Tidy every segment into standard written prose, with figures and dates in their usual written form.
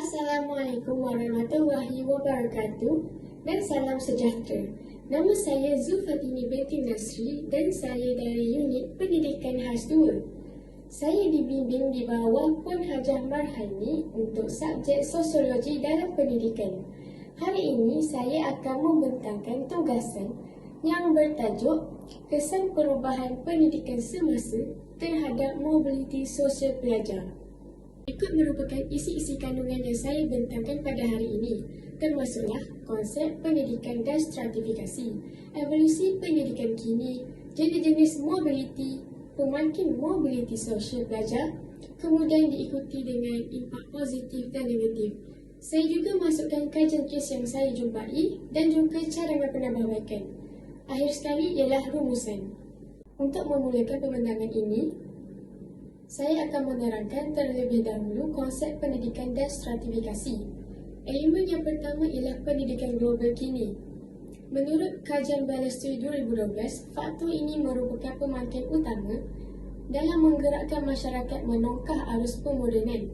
Assalamualaikum warahmatullahi wabarakatuh dan salam sejahtera. Nama saya Zulfatini binti Nasri dan saya dari unit Pendidikan khas 2. Saya dibimbing di bawah Puan Hajah Marhani untuk subjek Sosiologi dalam Pendidikan. Hari ini saya akan membentangkan tugasan yang bertajuk Kesan Perubahan Pendidikan Semasa terhadap Mobiliti Sosial Pelajar. Berikut merupakan isi-isi kandungan yang saya bentangkan pada hari ini, termasuklah konsep pendidikan dan stratifikasi, evolusi pendidikan kini, jenis-jenis mobiliti, pemakin mobiliti sosial pelajar, kemudian diikuti dengan impak positif dan negatif. Saya juga masukkan kajian kes yang saya jumpai dan juga cadangan penambahbaikan. Akhir sekali ialah rumusan. Untuk memulakan pembentangan ini, saya akan menerangkan terlebih dahulu konsep pendidikan dan stratifikasi. Elemen yang pertama ialah pendidikan global kini. Menurut kajian Balestri 2012, faktor ini merupakan pemakin utama dalam menggerakkan masyarakat menongkah arus pemodenan.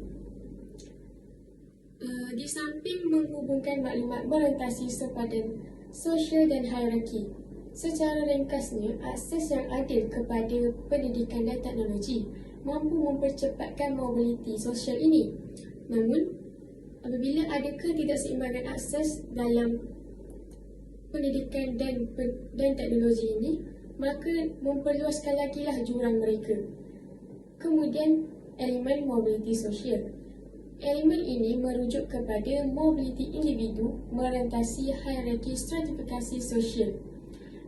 Di samping menghubungkan maklumat berorientasi sepadan sosial dan hierarki, secara ringkasnya, akses yang adil kepada pendidikan dan teknologi mampu mempercepatkan mobiliti sosial ini. Namun, apabila ada ketidakseimbangan akses dalam pendidikan dan teknologi ini, maka memperluaskan lagi lah jurang mereka. Kemudian, elemen mobiliti sosial. Elemen ini merujuk kepada mobiliti individu merentasi hierarki stratifikasi sosial.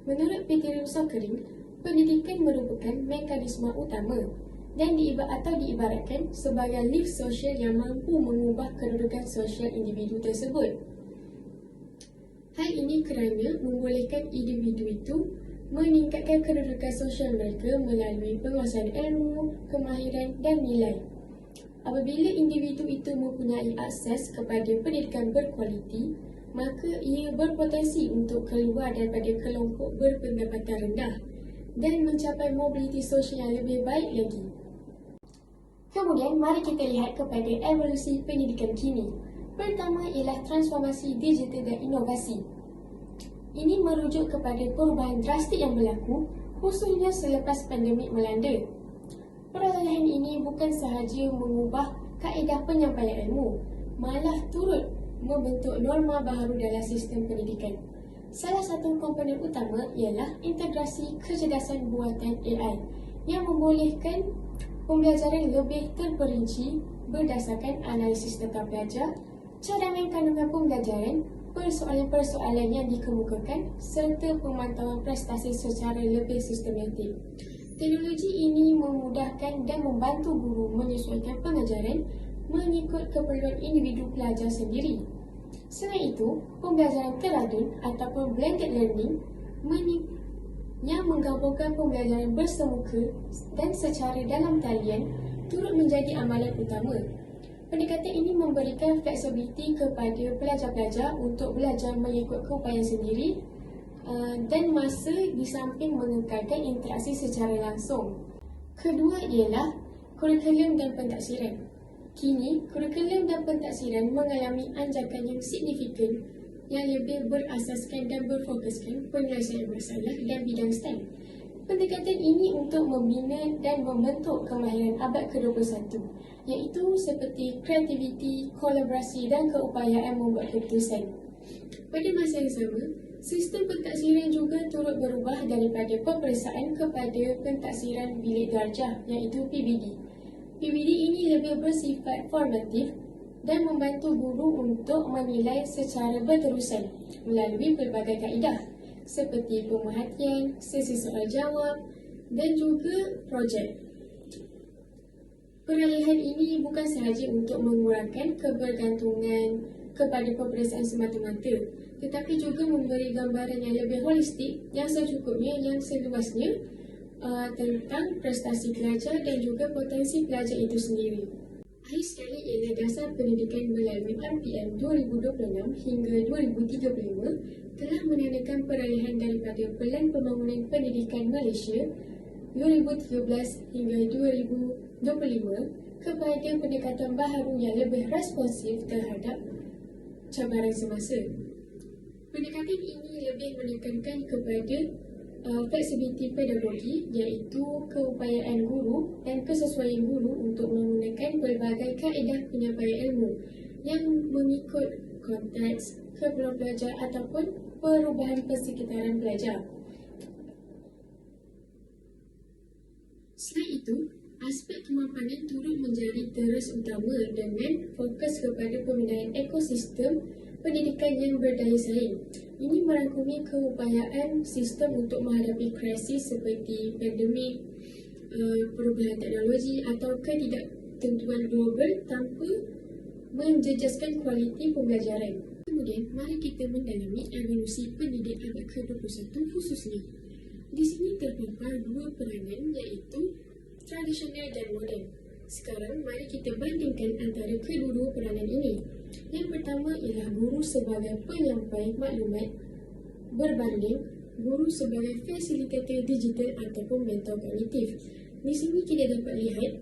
Menurut Peter Sokering, pendidikan merupakan mekanisme utama dan diibaratkan sebagai lift sosial yang mampu mengubah kedudukan sosial individu tersebut. Hal ini kerana membolehkan individu itu meningkatkan kedudukan sosial mereka melalui penguasaan ilmu, kemahiran dan nilai. Apabila individu itu mempunyai akses kepada pendidikan berkualiti, maka ia berpotensi untuk keluar daripada kelompok berpendapatan rendah dan mencapai mobiliti sosial yang lebih baik lagi. Kemudian, mari kita lihat kepada evolusi pendidikan kini. Pertama ialah transformasi digital dan inovasi. Ini merujuk kepada perubahan drastik yang berlaku, khususnya selepas pandemik melanda. Perubahan ini bukan sahaja mengubah kaedah penyampaian ilmu, malah turut membentuk norma baharu dalam sistem pendidikan. Salah satu komponen utama ialah integrasi kecerdasan buatan AI yang membolehkan pembelajaran lebih terperinci berdasarkan analisis data pelajar, cadangan kandungan pembelajaran, persoalan-persoalan yang dikemukakan serta pemantauan prestasi secara lebih sistematik. Teknologi ini memudahkan dan membantu guru menyesuaikan pengajaran mengikut keperluan individu pelajar sendiri. Selain itu, pembelajaran teradun ataupun blended learning yang menggabungkan pembelajaran bersemuka dan secara dalam talian turut menjadi amalan utama. Pendekatan ini memberikan fleksibiliti kepada pelajar-pelajar untuk belajar mengikut keupayaan sendiri dan masa di samping mengekalkan interaksi secara langsung. Kedua ialah kurikulum dan pentaksiran. Kini, kurikulum dan pentaksiran mengalami anjakan yang signifikan yang lebih berasaskan dan berfokuskan penyelesaian masalah dan bidang STEM. Pendekatan ini untuk membina dan membentuk kemahiran abad ke-21, iaitu seperti kreativiti, kolaborasi dan keupayaan membuat keputusan. Pada masa yang sama, sistem pentaksiran juga turut berubah daripada peperiksaan kepada pentaksiran bilik darjah, iaitu PBD. PBD ini lebih bersifat formatif dan membantu guru untuk menilai secara berterusan melalui pelbagai kaedah seperti pemerhatian, sesi soal jawab dan juga projek. Peralihan ini bukan sahaja untuk mengurangkan kebergantungan kepada peperiksaan semata-mata, tetapi juga memberi gambaran yang lebih holistik, yang secukupnya, yang seluasnya tentang prestasi pelajar dan juga potensi pelajar itu sendiri. Akhir sekali ialah dasar pendidikan melalui RPM 2026 hingga 2035 telah menandakan peralihan daripada Pelan Pembangunan Pendidikan Malaysia 2013 hingga 2025 kepada pendekatan baharu yang lebih responsif terhadap cabaran semasa. Pendekatan ini lebih menekankan kepada fleksibiliti pedagogi, iaitu keupayaan guru dan kesesuaian guru untuk menggunakan pelbagai kaedah penyampaian ilmu yang mengikut konteks, keperluan pelajar ataupun perubahan persekitaran pelajar. Selain itu, aspek kemapanan turut menjadi teras utama dengan fokus kepada pembinaan ekosistem pendidikan yang berdaya saing. Ini merangkumi keupayaan sistem untuk menghadapi krisis seperti pandemik, perubahan teknologi atau ketidaktentuan global tanpa menjejaskan kualiti pembelajaran. Kemudian, mari kita mendalami evolusi pendidik abad ke-21 khususnya. Di sini terdapat dua peranan, iaitu tradisional dan moden. Sekarang, mari kita bandingkan antara kedua-dua peranan ini. Yang pertama ialah guru sebagai penyampai maklumat berbanding guru sebagai fasilitator digital ataupun mentor kognitif. Di sini kita dapat lihat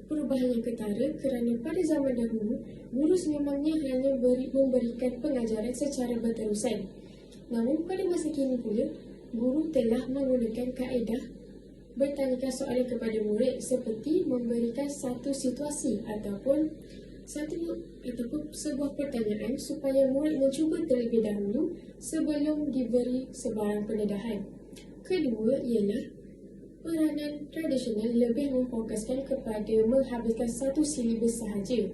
perubahan yang ketara kerana pada zaman dahulu, guru sememangnya hanya memberikan pengajaran secara berterusan. Namun pada masa kini pula, guru telah menggunakan kaedah bertanyakan soalan kepada murid seperti memberikan satu situasi ataupun sebuah pertanyaan supaya murid mencuba terlebih dahulu sebelum diberi sebarang pendedahan. Kedua ialah peranan tradisional lebih memfokuskan kepada menghabiskan satu silibus sahaja.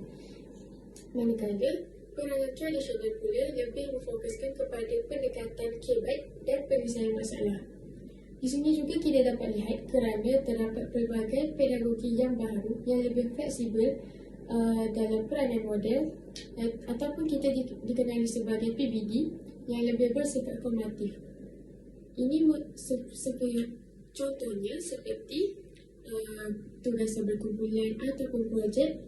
Manakala peranan tradisional pula lebih memfokuskan kepada pendekatan kebat dan penyelesaian masalah. Di sini juga kita dapat lihat kerana terdapat pelbagai pedagogi yang baru yang lebih fleksibel dalam peranan model ataupun kita dikenali sebagai PBD yang lebih bersifat formatif. Ini contohnya seperti tugas berkumpulan ataupun projek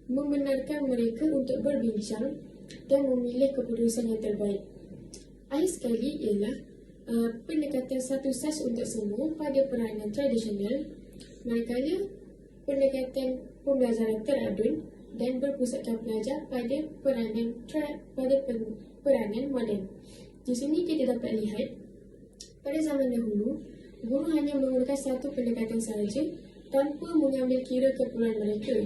membenarkan mereka untuk berbincang dan memilih keputusan yang terbaik. Akhir sekali ialah pendekatan satu sas untuk semua pada peranan tradisional, manakala pendekatan pembelajaran teradun dan berpusatkan pelajar pada peranan moden. Di sini kita dapat lihat pada zaman dahulu, guru hanya menggunakan satu pendekatan sahaja tanpa mengambil kira keperluan mereka.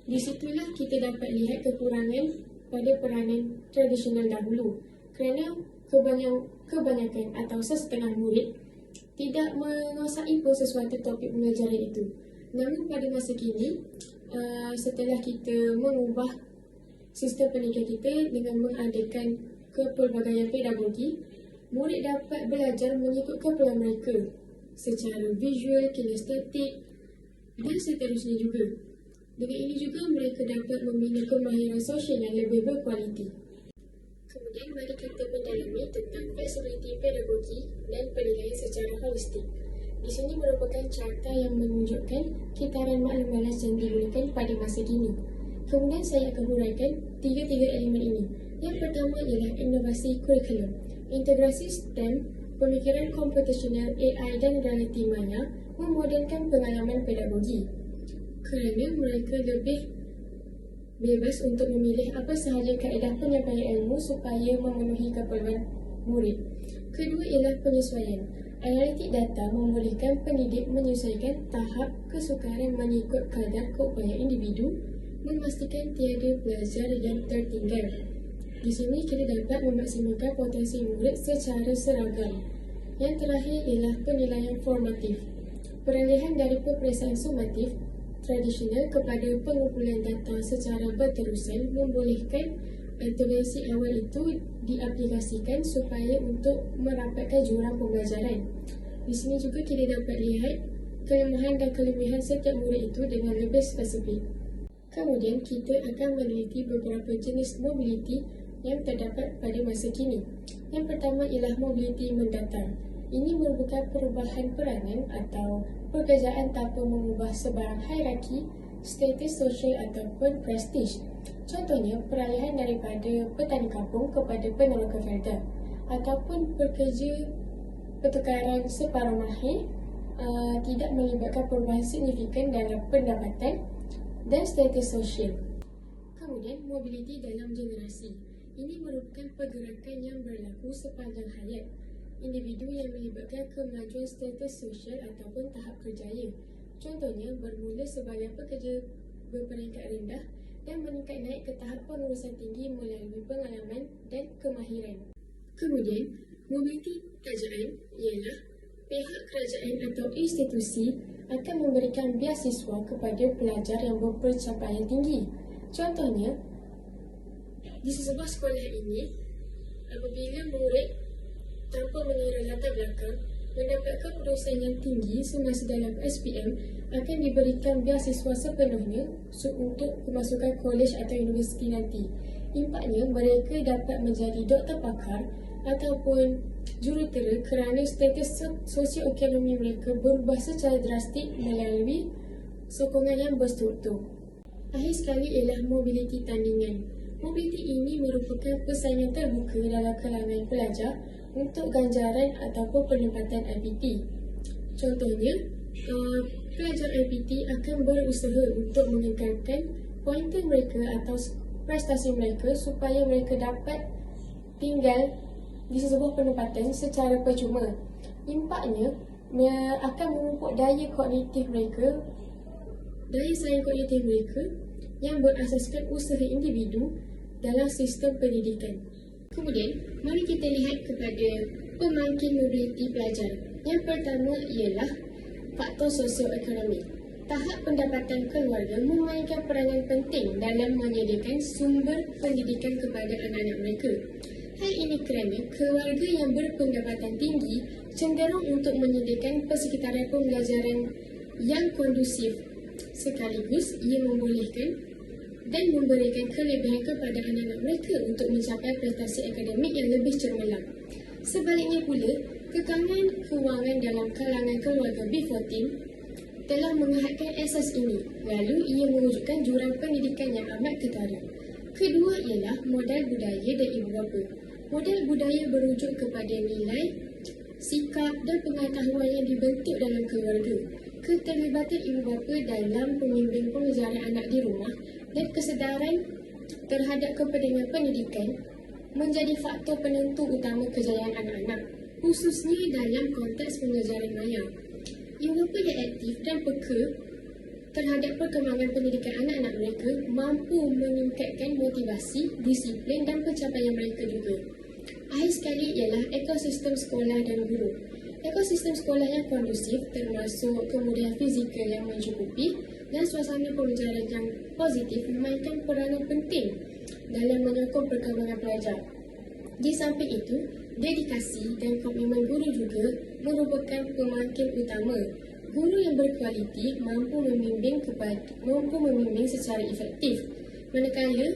Di situlah kita dapat lihat kekurangan pada peranan tradisional dahulu kerana kebanyakan atau sesetengah murid tidak menguasai pun sesuatu topik pembelajaran itu. Namun pada masa kini, setelah kita mengubah sistem pendidikan kita dengan mengadakan kepelbagaian pedagogi, murid dapat belajar mengikut keperluan mereka secara visual, kinestetik dan seterusnya juga. Dengan ini juga mereka dapat membina kemahiran sosial yang lebih berkualiti. Kemudian mari kita mendalami tentang fleksibiliti pedagogi dan penilaian secara holistik. Di sini merupakan carta yang menunjukkan kitaran maklum balas yang digunakan pada masa kini. Kemudian saya akan huraikan tiga elemen ini. Yang pertama ialah inovasi kurikulum, integrasi STEM, pemikiran komputasional, AI dan realiti maya memodernkan pengalaman pedagogi kerana mereka lebih bebas untuk memilih apa sahaja kaedah penyampaian ilmu supaya memenuhi keperluan murid. Kedua ialah penyesuaian. Analitik data membolehkan pendidik menyesuaikan tahap kesukaran mengikut kadar keupayaan individu, memastikan tiada pelajar yang tertinggal. Di sini kita dapat memaksimalkan potensi murid secara seragam. Yang terakhir ialah penilaian formatif. Peralihan dari peperiksaan sumatif tradisional kepada pengumpulan data secara berterusan membolehkan intervensi awal itu diaplikasikan supaya untuk merapatkan jurang pembelajaran. Di sini juga kita dapat lihat kelemahan dan kelebihan setiap murid itu dengan lebih spesifik. Kemudian kita akan meneliti beberapa jenis mobiliti yang terdapat pada masa kini. Yang pertama ialah mobiliti mendatar. Ini merupakan perubahan peranan atau pekerjaan tanpa mengubah sebarang hierarki, status sosial ataupun prestige. Contohnya, peralihan daripada petani kampung kepada peneroka felda ataupun pekerja pertukaran separuh mahir tidak melibatkan perubahan signifikan dalam pendapatan dan status sosial. Kemudian, mobiliti dalam generasi. Ini merupakan pergerakan yang berlaku sepanjang hayat individu yang melibatkan kemajuan status sosial ataupun tahap kerjaya. Contohnya, bermula sebagai pekerja berperingkat rendah dan meningkat naik ke tahap pengurusan tinggi melalui pengalaman dan kemahiran. Kemudian, mobiliti kerajaan ialah pihak kerajaan atau institusi akan memberikan beasiswa kepada pelajar yang berpencapaian tinggi. Contohnya, di sebuah sekolah ini, apabila murid tanpa mengira latar belakang mendapatkan perusahaan yang tinggi semasa dalam SPM, akan diberikan beasiswa sepenuhnya untuk kemasukan kolej atau universiti nanti. Impaknya, mereka dapat menjadi doktor pakar ataupun jurutera kerana status sosioekonomi mereka berubah secara drastik melalui sokongan yang berstruktur. Akhir sekali ialah mobiliti tandingan. Mobiliti ini merupakan persaingan terbuka dalam kalangan pelajar untuk ganjaran ataupun penempatan IPT. Contohnya, pelajar IPT akan berusaha untuk meningkatkan pointer mereka atau prestasi mereka supaya mereka dapat tinggal di sebuah penempatan secara percuma. Impaknya akan memupuk daya kognitif mereka, daya saing kognitif mereka yang berasaskan usaha individu dalam sistem pendidikan. Kemudian, mari kita lihat kepada pemangkin mobiliti pelajar. Yang pertama ialah faktor sosioekonomi. Tahap pendapatan keluarga memainkan peranan penting dalam menyediakan sumber pendidikan kepada anak-anak mereka. Hal ini kerana keluarga yang berpendapatan tinggi cenderung untuk menyediakan persekitaran pembelajaran yang kondusif. Sekaligus, ia membolehkan dan memberikan kelebihan kepada anak-anak mereka untuk mencapai prestasi akademik yang lebih cemerlang. Sebaliknya pula, kekangan kewangan dalam kalangan keluarga B14 telah menghadkan asas ini, lalu ia mewujudkan jurang pendidikan yang amat ketara. Kedua ialah modal budaya dan ibu bapa. Modal budaya berujuk kepada nilai, sikap dan pengetahuan yang dibentuk dalam keluarga. Keterlibatan ibu bapa dalam pembimbing pengajaran anak di rumah dan kesedaran terhadap kepentingan pendidikan menjadi faktor penentu utama kejayaan anak-anak, khususnya dalam konteks pengajaran maya. Ibu bapa yang aktif dan peka terhadap perkembangan pendidikan anak-anak mereka mampu meningkatkan motivasi, disiplin dan pencapaian mereka juga. Akhir sekali ialah ekosistem sekolah dan guru. Ekosistem sekolah yang kondusif termasuk kemudahan fizikal yang mencukupi dan suasana pembelajaran yang positif memainkan peranan penting dalam menyokong perkembangan pelajar. Di samping itu, dedikasi dan komitmen guru juga merupakan pemangkin utama. Guru yang berkualiti mampu membimbing secara efektif. Manakala,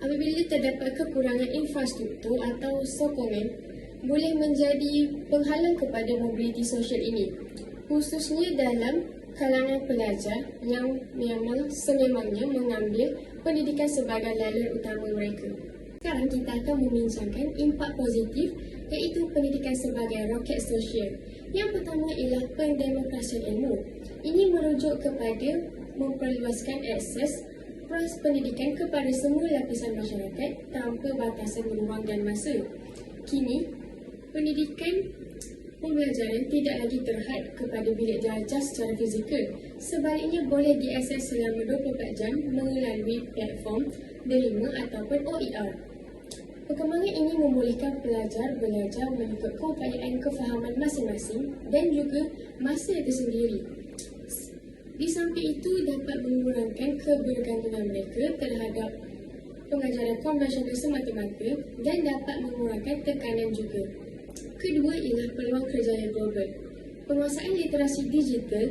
apabila terdapat kekurangan infrastruktur atau sokongan, boleh menjadi penghalang kepada mobiliti sosial ini, khususnya dalam kalangan pelajar yang sememangnya mengambil pendidikan sebagai lalur utama mereka. Sekarang kita akan membincangkan impak positif iaitu pendidikan sebagai roket sosial. Yang pertama ialah pendemokrasian ilmu. Ini merujuk kepada memperluaskan akses pendidikan kepada semua lapisan masyarakat tanpa batasan ruang dan masa. Kini, pendidikan pembelajaran tidak lagi terhad kepada bilik belajar secara fizikal. Sebaliknya boleh diakses selama 24 jam melalui platform Delima ataupun OER. Perkembangan ini membolehkan pelajar belajar mengikut keupayaan kefahaman masing-masing dan juga masa tersendiri. Di samping itu dapat mengurangkan kebergantungan mereka terhadap pengajaran konvensional semata-mata dan dapat mengurangkan tekanan juga. Kedua ialah peluang kerjaya global. Penguasaan literasi digital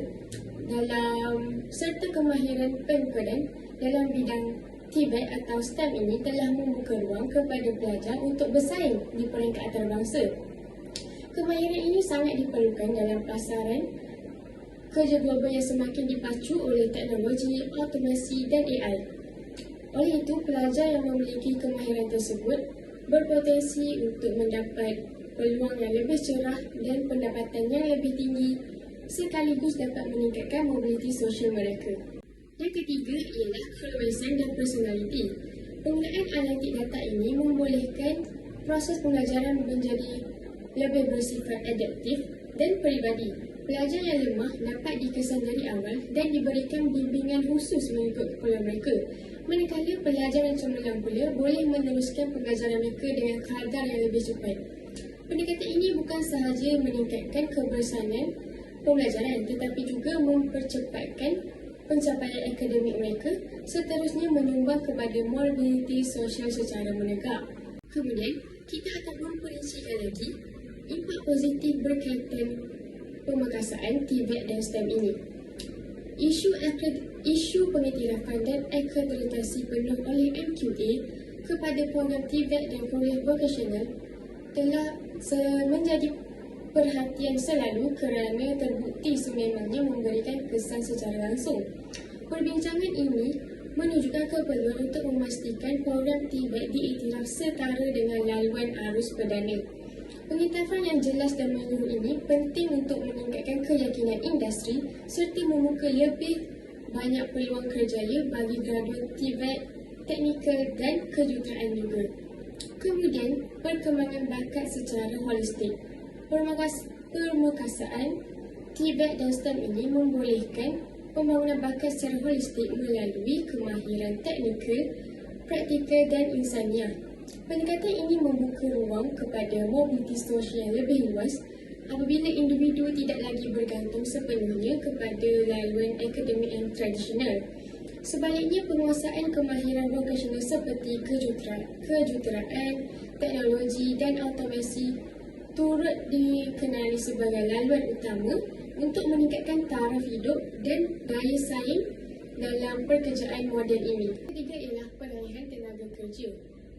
serta kemahiran pengkodan dalam bidang TVET atau STEM ini telah membuka ruang kepada pelajar untuk bersaing di peringkat antarabangsa. Kemahiran ini sangat diperlukan dalam pasaran kerja global yang semakin dipacu oleh teknologi, automasi dan AI. Oleh itu, pelajar yang memiliki kemahiran tersebut berpotensi untuk mendapat peluang yang lebih cerah dan pendapatan yang lebih tinggi sekaligus dapat meningkatkan mobiliti sosial mereka. Yang ketiga ialah keluasan dan personaliti. Penggunaan analitik data ini membolehkan proses pembelajaran menjadi lebih bersifat adaptif dan peribadi. Pelajar yang lemah dapat dikesan dari awal dan diberikan bimbingan khusus mengikut kepala mereka. Manakala pelajar yang cemerlang pula boleh meneruskan pembelajaran mereka dengan kadar yang lebih cepat. Pendekatan ini bukan sahaja meningkatkan kebersamaan pembelajaran tetapi juga mempercepatkan pencapaian akademik mereka, seterusnya menyumbang kepada mobiliti sosial secara menegak. Kemudian, kita akan memperincikan lagi impak positif berkaitan pemakasaan TVET dan STEM ini. Isu pengiktirafan dan akreditasi penuh oleh MQA kepada program TVET dan kuliah vokasional telah menjadi perhatian selalu kerana terbukti sememangnya memberikan kesan secara langsung. Perbincangan ini menunjukkan keperluan untuk memastikan program TVET diiktiraf setara dengan laluan arus perdana. Pengiktirafan yang jelas dan menyeluruh ini penting untuk meningkatkan keyakinan industri serta membuka lebih banyak peluang kerjaya bagi graduat TVET, teknikal dan kejuruteraan juga. Kemudian, perkembangan bakat secara holistik. Permekasaan TVET dan STEM ini membolehkan pembangunan bakat secara holistik melalui kemahiran teknikal, praktikal dan insaniah. Pendekatan ini membuka ruang kepada mobiliti sosial yang lebih luas apabila individu tidak lagi bergantung sepenuhnya kepada laluan akademik yang tradisional. Sebaliknya, penguasaan kemahiran vokasional seperti kejuruteraan, teknologi dan automasi turut dikenali sebagai laluan utama untuk meningkatkan taraf hidup dan daya saing dalam pekerjaan moden ini. Ketiga ialah peralihan tenaga kerja.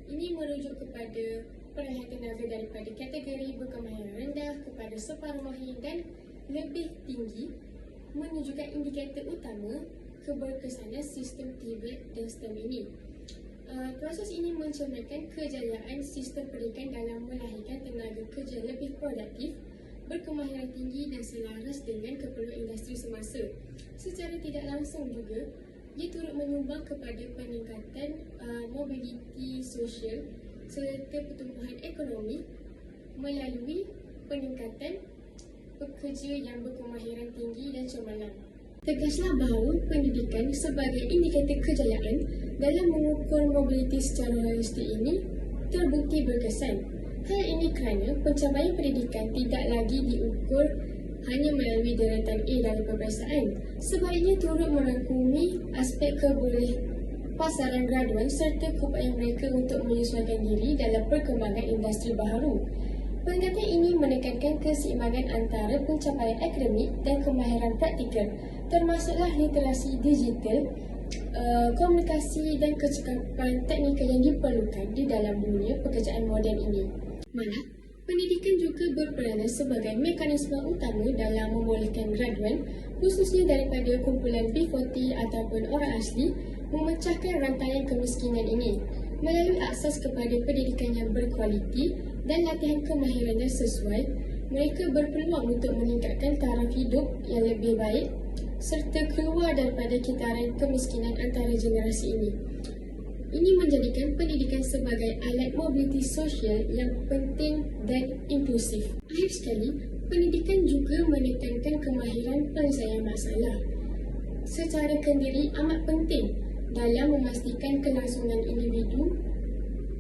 Ini merujuk kepada peralihan tenaga daripada kategori berkemahiran rendah kepada separuh mahir dan lebih tinggi, menunjukkan indikator utama keberkesanan sistem TVET dan STEM ini. Proses ini mencerminkan kejayaan sistem pendidikan dalam melahirkan tenaga kerja lebih produktif, berkemahiran tinggi dan selaras dengan keperluan industri semasa. Secara tidak langsung juga, ia turut menyumbang kepada peningkatan mobiliti sosial serta pertumbuhan ekonomi melalui peningkatan pekerja yang berkemahiran tinggi dan cemerlang. Tegaslah bahawa pendidikan sebagai indikator kejayaan dalam mengukur mobiliti secara holistik ini terbukti berkesan. Hal ini kerana pencapaian pendidikan tidak lagi diukur hanya melalui daratan A dalam peperiksaan. Sebaliknya turut merangkumi aspek pasaran graduan serta keupayaan mereka untuk menyesuaikan diri dalam perkembangan industri baharu. Pendekatan ini menekankan keseimbangan antara pencapaian akademik dan kemahiran praktikal, termasuklah literasi digital, komunikasi dan kecekapan teknikal yang diperlukan di dalam dunia pekerjaan moden ini. Malah, pendidikan juga berperanan sebagai mekanisme utama dalam membolehkan graduan, khususnya daripada kumpulan B40 ataupun orang asli, memecahkan rantaian kemiskinan ini. Melalui akses kepada pendidikan yang berkualiti dan latihan kemahiran yang sesuai, mereka berpeluang untuk meningkatkan taraf hidup yang lebih baik serta keluar daripada kitaran kemiskinan antara generasi ini. Ini menjadikan pendidikan sebagai alat mobiliti sosial yang penting dan inklusif. Akhir sekali, pendidikan juga menekankan kemahiran penyelesaian masalah. Secara kendiri amat penting dalam memastikan kelangsungan individu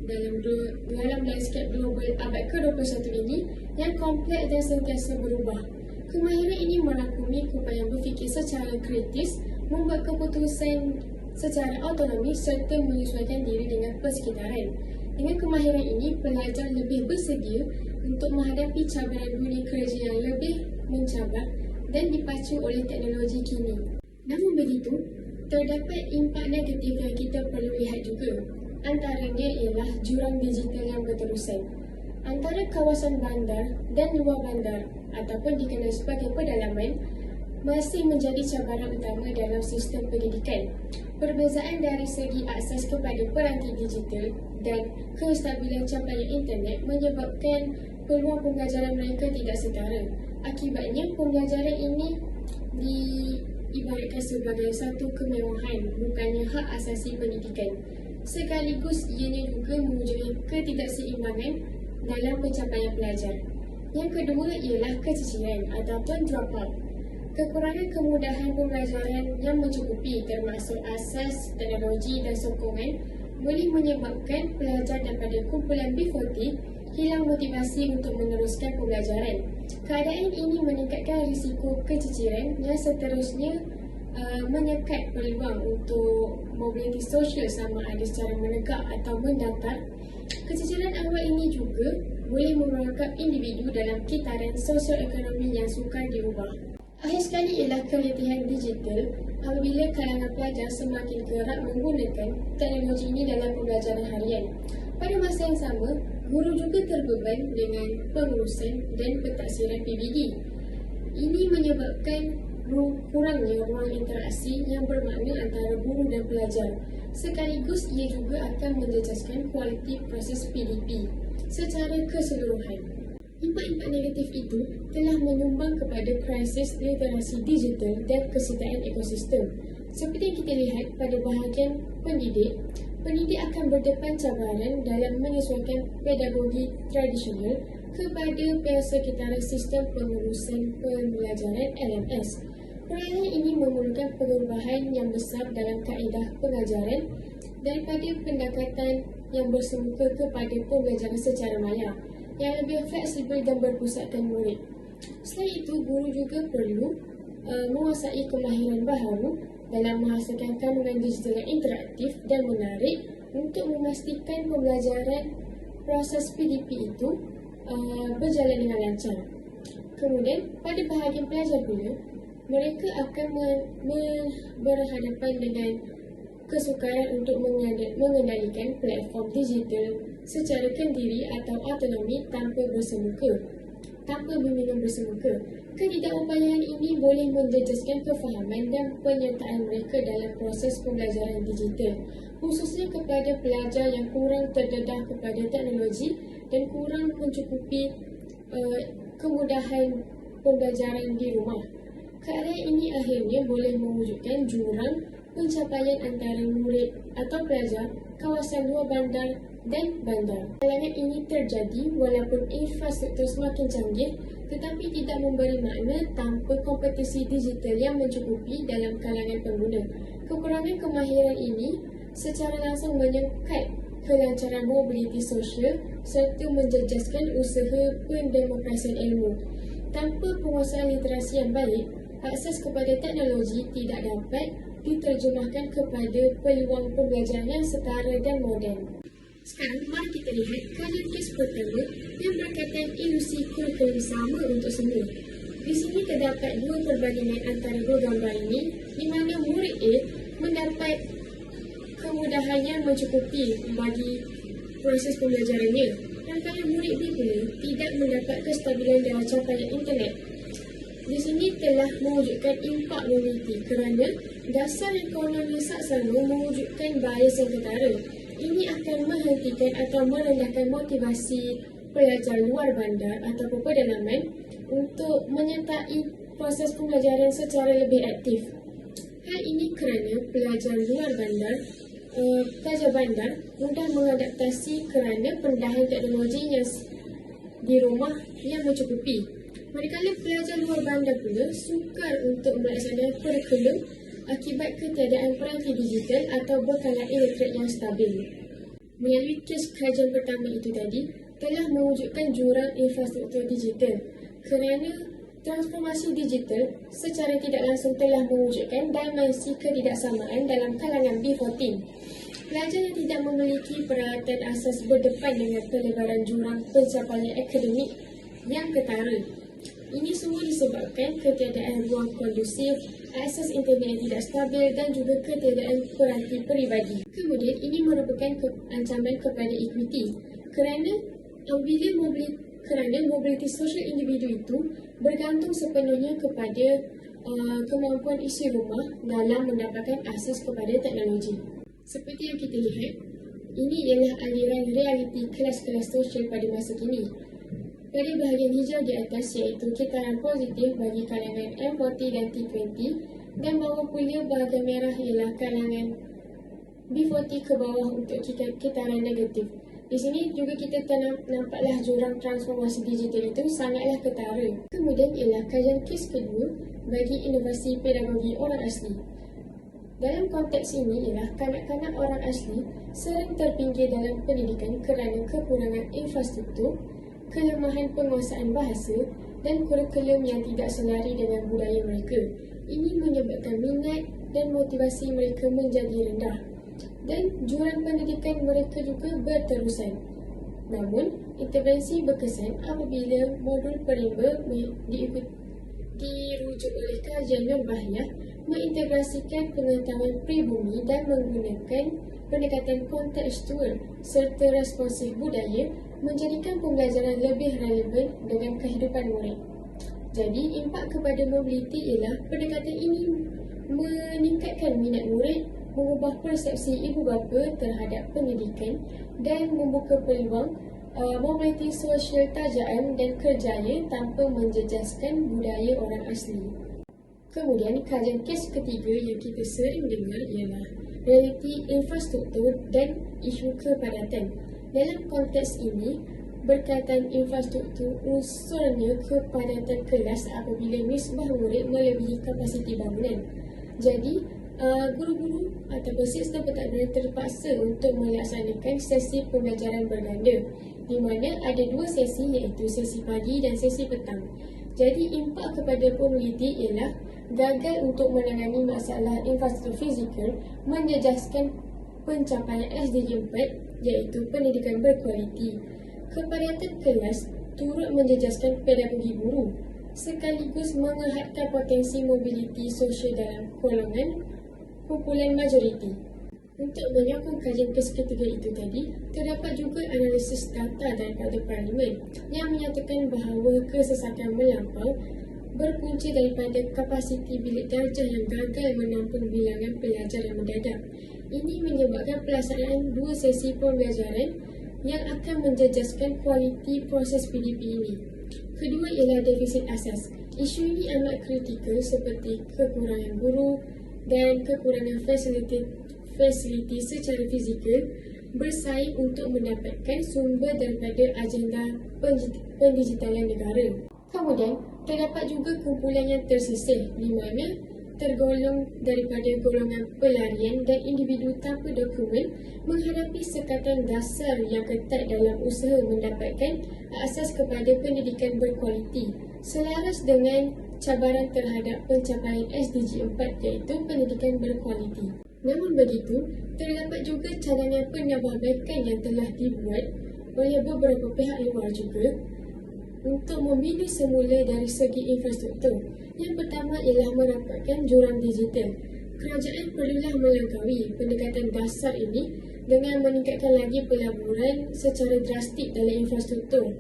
dalam landscape global abad ke-21 ini yang kompleks dan sentiasa berubah. Kemahiran ini merangkumi keupayaan berfikir secara kritis, membuat keputusan secara autonomi serta menyesuaikan diri dengan persekitaran. Dengan kemahiran ini, pelajar lebih bersedia untuk menghadapi cabaran dunia kerja yang lebih mencabar dan dipacu oleh teknologi kini. Namun begitu, terdapat impak negatif yang kita perlu lihat juga. Antaranya ialah jurang digital yang berterusan. Antara kawasan bandar dan luar bandar ataupun dikenal sebagai pedalaman masih menjadi cabaran utama dalam sistem pendidikan. Perbezaan dari segi akses kepada peranti digital dan kestabilan capaian internet menyebabkan peluang pembelajaran mereka tidak setara. Akibatnya, pembelajaran ini diibaratkan sebagai satu kemewahan, bukannya hak asasi pendidikan. Sekaligus ianya juga mewujudkan ketidakseimbangan dalam pencapaian pelajar. Yang kedua ialah keciciran ataupun dropout. Kekurangan kemudahan pembelajaran yang mencukupi termasuk asas, teknologi dan sokongan boleh menyebabkan pelajar daripada kumpulan B40 hilang motivasi untuk meneruskan pembelajaran. Keadaan ini meningkatkan risiko keciciran yang seterusnya menyekat peluang untuk mobiliti sosial sama ada secara menegak atau mendatar. Keciciran awal ini juga boleh merangkap individu dalam kitaran sosio-ekonomi yang sukar diubah. Akhir sekali ialah keletihan digital apabila kalangan pelajar semakin kerap menggunakan teknologi ini dalam pembelajaran harian. Pada masa yang sama, guru juga terbeban dengan pengurusan dan pentaksiran PBD. Ini menyebabkan kurangnya ruang interaksi yang bermakna antara guru dan pelajar. Sekaligus ia juga akan menjejaskan kualiti proses PDP secara keseluruhan. Impak-impak negatif itu telah menyumbang kepada krisis literasi digital dan kesetaraan ekosistem. Seperti yang kita lihat pada bahagian pendidik akan berdepan cabaran dalam menyesuaikan pedagogi tradisional kepada persekitaran sistem pengurusan pembelajaran LMS. Perayaan ini memerlukan perubahan yang besar dalam kaedah pengajaran daripada pendekatan yang bersemuka kepada pembelajaran secara maya yang lebih fleksibel dan berpusatkan murid. Selain itu, guru juga perlu menguasai kemahiran baharu dalam menghasilkan kandungan digital yang interaktif dan menarik untuk memastikan pembelajaran proses PDP itu berjalan dengan lancar. Kemudian, pada bahagian pelajar pula, mereka akan berhadapan dengan kesukaran untuk mengendalikan platform digital secara kendiri atau autonomi tanpa bimbingan bersemuka. Ketidakupayaan ini boleh menjejaskan kefahaman dan penyertaan mereka dalam proses pembelajaran digital, khususnya kepada pelajar yang kurang terdedah kepada teknologi dan kurang mencukupi kemudahan pembelajaran di rumah. Keadaan ini akhirnya boleh mewujudkan jurang pencapaian antara murid atau pelajar kawasan luar bandar dan bandar. Kalangan ini terjadi walaupun infrastruktur semakin canggih tetapi tidak memberi makna tanpa kompetisi digital yang mencukupi dalam kalangan pengguna. Kekurangan kemahiran ini secara langsung menyekat kelancaran mobiliti sosial serta menjejaskan usaha pendemokrasian ilmu. Tanpa penguasaan literasi yang baik, akses kepada teknologi tidak dapat diterjemahkan kepada peluang pembelajaran yang setara dan moden. Sekarang, mari kita lihat kajian kes pertama yang berkaitan ilusi kurikulum sama untuk semua. Di sini terdapat dua perbandingan antara dua gambar ini di mana murid A mendapat kemudahan yang mencukupi bagi proses pembelajarannya, manakala murid B pula tidak mendapat kestabilan dalam capaian internet. Di sini telah mewujudkan impak mobiliti kerana dasar ekonomi saksama mewujudkan bias yang ketara. Ini akan menghentikan atau merendahkan motivasi pelajar luar bandar ataupun pedalaman untuk menyertai proses pembelajaran secara lebih aktif. Hal ini kerana pelajar bandar mudah mengadaptasi kerana pendedahan teknologi yang di rumah yang mencukupi. Manakala pelajar luar bandar pula sukar untuk melaksanakan kurikulum akibat ketiadaan peranti digital atau bekalan elektrik yang stabil. Melalui kes kajian pertama itu tadi, telah mewujudkan jurang infrastruktur digital kerana transformasi digital secara tidak langsung telah mewujudkan dimensi ketidaksamaan dalam kalangan B14. Pelajar yang tidak memiliki peralatan asas berdepan dengan pelebaran jurang pencapaian akademik yang ketara. Ini semua disebabkan ketiadaan ruang kondusif, akses internet yang tidak stabil dan juga ketiadaan peranti peribadi. Kemudian, ini merupakan ancaman kepada equity kerana mobiliti sosial individu itu bergantung sepenuhnya kepada kemampuan isi rumah dalam mendapatkan akses kepada teknologi. Seperti yang kita lihat, ini ialah aliran realiti kelas-kelas sosial pada masa kini. Pada bahagian hijau di atas iaitu kitaran positif bagi kalangan M40 dan T20 dan bawah pula bahagian merah ialah kalangan B40 ke bawah untuk kitaran negatif. Di sini juga kita nampaklah jurang transformasi digital itu sangatlah ketara. Kemudian ialah kajian kes kedua bagi inovasi pedagogi orang asli. Dalam konteks ini ialah kanak-kanak orang asli sering terpinggir dalam pendidikan kerana kekurangan infrastruktur, kelemahan penguasaan bahasa dan kurikulum yang tidak selari dengan budaya mereka. Ini menyebabkan minat dan motivasi mereka menjadi rendah dan jurang pendidikan mereka juga berterusan. Namun, intervensi berkesan apabila modul perimba dirujuk oleh kajian Nur Bahiyah mengintegrasikan pengetahuan pribumi dan menggunakan pendekatan kontekstual serta responsif budaya menjadikan pembelajaran lebih relevan dengan kehidupan murid. Jadi, impak kepada mobiliti ialah pendekatan ini meningkatkan minat murid, mengubah persepsi ibu bapa terhadap pendidikan dan membuka peluang mobiliti sosial tajam dan kerjaya tanpa menjejaskan budaya orang asli. Kemudian, kajian kes ketiga yang kita sering dengar ialah realiti infrastruktur dan isu kepadatan. Dalam konteks ini, berkaitan infrastruktur, unsurnya kepadatan kelas apabila nisbah murid melebihi kapasiti bangunan. Jadi, guru-guru ataupun sistem pentadbiran terpaksa untuk melaksanakan sesi pembelajaran berganda di mana ada dua sesi iaitu sesi pagi dan sesi petang. Jadi, impak kepada peneliti ialah gagal untuk menangani masalah infrastruktur fizikal menjejaskan pencapaian SDG 4 iaitu pendidikan berkualiti. Kepadatan kelas turut menjejaskan pedagogi guru sekaligus menghadkan potensi mobiliti sosial dalam golongan kumpulan majoriti. Untuk menyokong kajian kes ketiga itu tadi, terdapat juga analisis data daripada Parlimen yang menyatakan bahawa kesesakan melampau berpunca daripada kapasiti bilik darjah yang gagal menampung bilangan pelajar yang mendadak. Ini menyebabkan pelaksanaan dua sesi pembelajaran yang akan menjejaskan kualiti proses PDP ini. Kedua ialah defisit asas. Isu ini amat kritikal seperti kekurangan guru dan kekurangan fasiliti secara fizikal bersaing untuk mendapatkan sumber daripada agenda pendigitalan negara. Kemudian, terdapat juga kumpulan yang tersisih di mana tergolong daripada golongan pelarian dan individu tanpa dokumen menghadapi sekatan dasar yang ketat dalam usaha mendapatkan akses kepada pendidikan berkualiti selaras dengan cabaran terhadap pencapaian SDG 4 iaitu pendidikan berkualiti. Namun begitu, terdapat juga cadangan penambahbaikan yang telah dibuat oleh beberapa pihak luar juga untuk membina semula dari segi infrastruktur. Yang pertama ialah merapatkan jurang digital. Kerajaan perlulah melangkaui pendekatan dasar ini dengan meningkatkan lagi pelaburan secara drastik dalam infrastruktur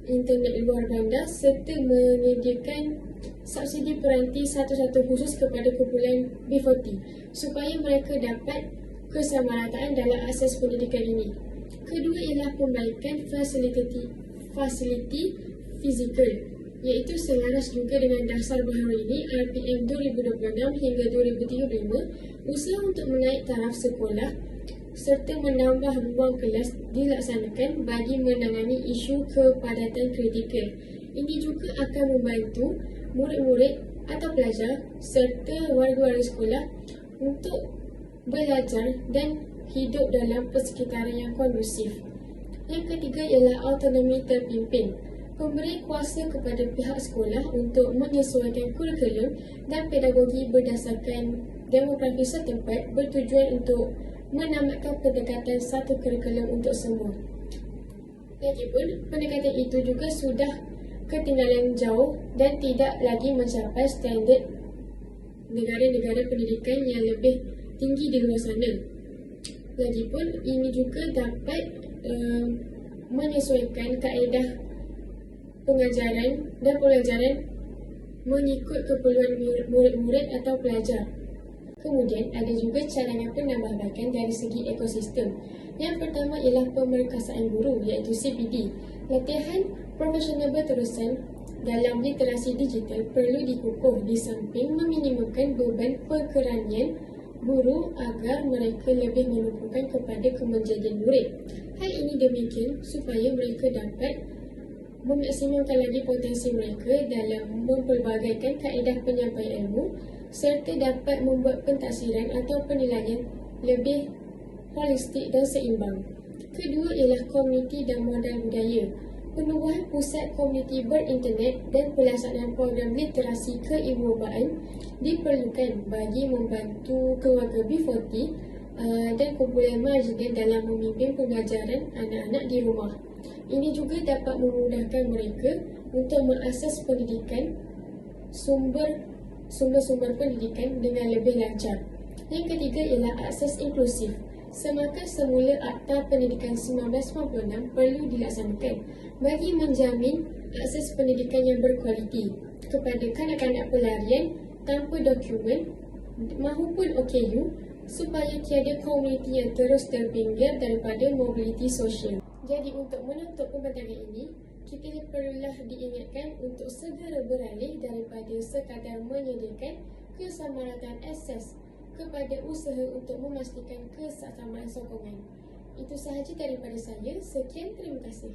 internet luar bandar serta menyediakan subsidi peranti satu-satu khusus kepada kumpulan B40 supaya mereka dapat kesamarataan dalam akses pendidikan ini. Kedua ialah perbaikan fasiliti fizikal iaitu selaras juga dengan dasar baharu ini RPM 2026 hingga 2035. Usaha untuk menaik taraf sekolah serta menambah ruang kelas dilaksanakan bagi menangani isu kepadatan kritikal. Ini juga akan membantu murid-murid atau pelajar serta warga-warga sekolah untuk belajar dan hidup dalam persekitaran yang kondusif. Yang ketiga ialah autonomi terpimpin. Pemberian kuasa kepada pihak sekolah untuk menyesuaikan kurikulum dan pedagogi berdasarkan demografi setempat bertujuan untuk menamatkan pendekatan satu kurikulum untuk semua. Lagipun, pendekatan itu juga sudah ketinggalan jauh dan tidak lagi mencapai standard negara-negara pendidikan yang lebih tinggi di luar sana. Lagipun, ini juga dapat menyesuaikan kaedah pengajaran dan pelajaran mengikut keperluan murid-murid atau pelajar. Kemudian, ada juga cadangan penambahbaikan dari segi ekosistem. Yang pertama ialah pemerkasaan guru iaitu CPD. Latihan profesional berterusan dalam literasi digital perlu dikukuh di samping meminimumkan beban pekeranian guru agar mereka lebih menumpukan kepada kemenjadian murid. Hal ini demikian supaya mereka dapat memaksimumkan lagi potensi mereka dalam mempelbagaikan kaedah penyampaian ilmu serta dapat membuat pentaksiran atau penilaian lebih holistik dan seimbang. Kedua ialah komuniti dan modal budaya. Penubuhan pusat komuniti berinternet dan pelaksanaan program literasi keibubaan diperlukan bagi membantu keluarga B40 dan kumpulan marginal dalam memimpin pengajaran anak-anak di rumah. Ini juga dapat memudahkan mereka untuk mengakses pendidikan, sumber-sumber pendidikan dengan lebih lancar. Yang ketiga ialah akses inklusif. Semakan semula Akta Pendidikan 1996 perlu dilaksanakan bagi menjamin akses pendidikan yang berkualiti kepada kanak-kanak pelarian tanpa dokumen maupun OKU supaya tiada komuniti yang terus terpinggir daripada mobiliti sosial. Jadi untuk menutup pembentangan ini, kita perlulah diingatkan untuk segera beralih daripada sekadar menyediakan kesamarataan akses kepada usaha untuk memastikan kesesamaan sokongan. Itu sahaja daripada saya. Sekian, terima kasih.